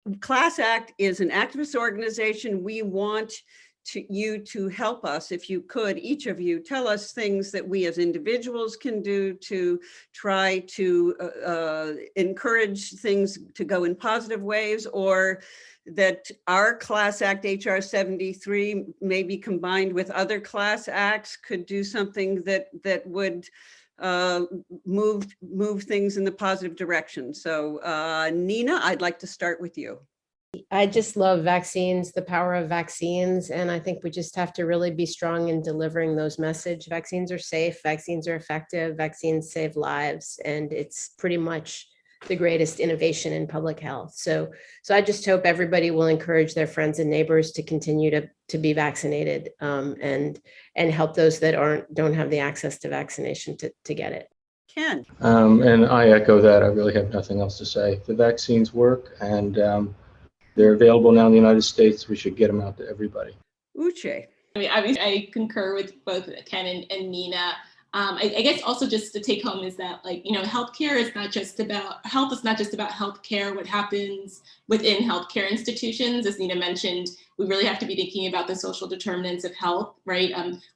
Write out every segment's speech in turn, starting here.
ClassACT is an activist organization. We want you to help us. If you could, each of you, tell us things that we as individuals can do to try to encourage things to go in positive ways, or that our ClassACT HR 73 maybe combined with other class acts could do something that would move things in the positive direction. So Nina, I'd like to start with you. I just love vaccines, the power of vaccines. And I think we just have to really be strong in delivering those messages. Vaccines are safe, vaccines are effective, vaccines save lives, and it's pretty much the greatest innovation in public health. So I just hope everybody will encourage their friends and neighbors to continue to be vaccinated, and help those that don't have the access to vaccination to get it. Ken. And I echo that. I really have nothing else to say. The vaccines work, and they're available now in the United States. We should get them out to everybody. UCHÉ. I mean, obviously, I concur with both Ken and Nina. I guess also just to take home is that, like, you know, healthcare is not just about health. It's not just about healthcare. What happens within healthcare institutions, as Nina mentioned, we really have to be thinking about the social determinants of health, right?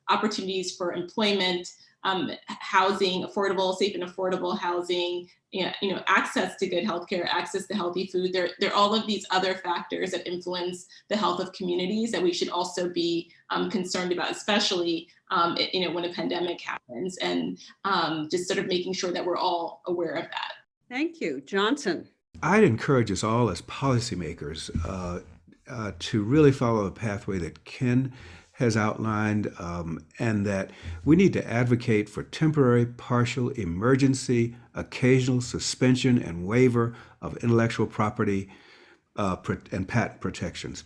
Opportunities for employment, housing, affordable, safe and affordable housing, you know, access to good healthcare, access to healthy food. There are all of these other factors that influence the health of communities that we should also be concerned about, especially you know, when a pandemic happens, and just sort of making sure that we're all aware of that. Thank you. Johnson. I'd encourage us all as policymakers to really follow the pathway that Ken has outlined, and that we need to advocate for temporary, partial, emergency, occasional suspension and waiver of intellectual property and patent protections.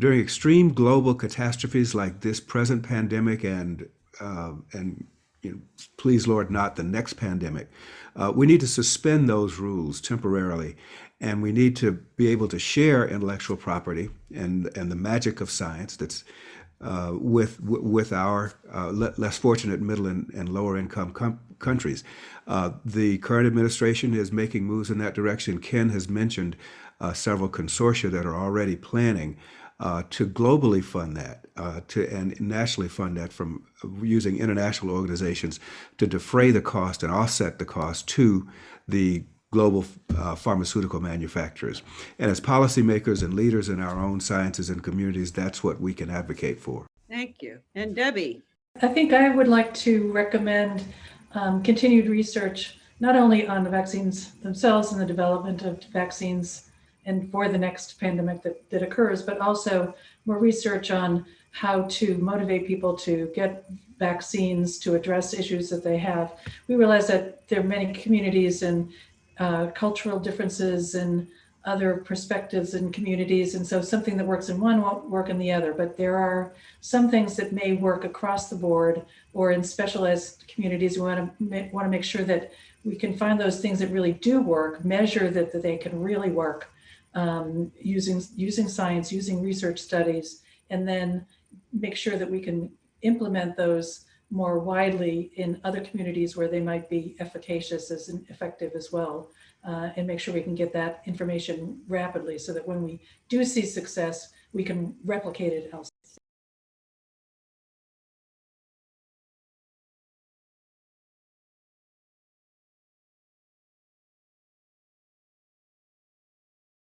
During extreme global catastrophes like this present pandemic and you know, please Lord, not the next pandemic, we need to suspend those rules temporarily, and we need to be able to share intellectual property and the magic of science that's with our less fortunate middle and lower income countries. The current administration is making moves in that direction. Ken has mentioned several consortia that are already planning to globally fund that, and nationally fund that from using international organizations to defray the cost and offset the cost to the global pharmaceutical manufacturers. And as policymakers and leaders in our own sciences and communities, that's what we can advocate for. Thank you. And Debbie. I think I would like to recommend continued research, not only on the vaccines themselves and the development of vaccines and for the next pandemic that occurs, but also more research on how to motivate people to get vaccines to address issues that they have. We realize that there are many communities and cultural differences and other perspectives in communities, and so something that works in one won't work in the other, but there are some things that may work across the board or in specialized communities. We want to make sure that we can find those things that really do work, measure that they can really work, using science, using research studies, and then make sure that we can implement those more widely in other communities where they might be efficacious and effective as well, and make sure we can get that information rapidly so that when we do see success, we can replicate it elsewhere.